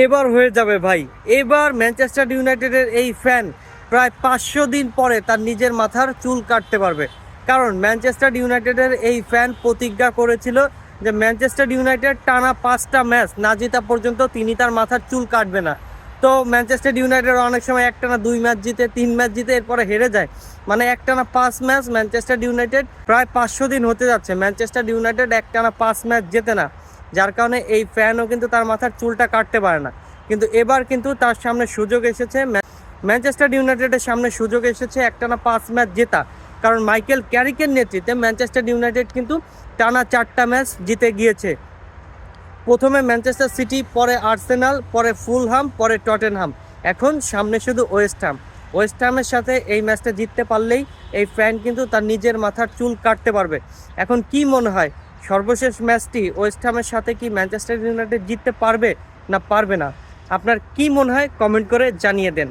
এবার হয়ে যাবে ভাই। এবার ম্যানচেস্টার ইউনাইটেডের এই ফ্যান প্রায় 500 দিন পরে তার নিজের মাথার চুল কাটতে পারবে। কারণ ম্যানচেস্টার ইউনাইটেডের এই ফ্যান প্রতিজ্ঞা করেছিল যে ম্যানচেস্টার ইউনাইটেড টানা 5টা ম্যাচ না জেতা পর্যন্ত তিনি তার মাথার চুল কাটবে না। তো ম্যানচেস্টার ইউনাইটেড অনেক সময় একটানা 2 ম্যাচ জিতে, 3 ম্যাচ জিতে, এরপরে হেরে যায়। মানে একটানা 5 ম্যাচ ম্যানচেস্টার ইউনাইটেড, প্রায় 500 দিন হতে যাচ্ছে ম্যানচেস্টার ইউনাইটেড একটানা 5 ম্যাচ জেতে না। যার কারণে এই ফ্যানও কিন্তু তার মাথার চুলটা কাটতে পারে না। কিন্তু এবার কিন্তু তার সামনে সুযোগ এসেছে, ম্যানচেস্টার ইউনাইটেডের সামনে সুযোগ এসেছে একটানা 5 ম্যাচ জেতা। কারণ মাইকেল ক্যারিকের নেতৃত্বে ম্যানচেস্টার ইউনাইটেড কিন্তু টানা 4টা ম্যাচ জিতে গিয়েছে। প্রথমে ম্যানচেস্টার সিটি, পরে আর্সেনাল, পরে ফুলহাম, পরে টটেনহাম, এখন সামনে শুধু ওয়েস্ট হাম। ওয়েস্ট হামের সাথে এই ম্যাচটা জিততে পারলেই এই ফ্যান কিন্তু তার নিজের মাথার চুল কাটতে পারবে। এখন কি মনে হয়, সর্বশেষ ম্যাচটি ওয়েস্ট হামের সাথে কি ম্যানচেস্টার ইউনাইটেড জিততে পারবে না পারবে না? আপনার কি মনে হয় কমেন্ট করে জানিয়ে দেন।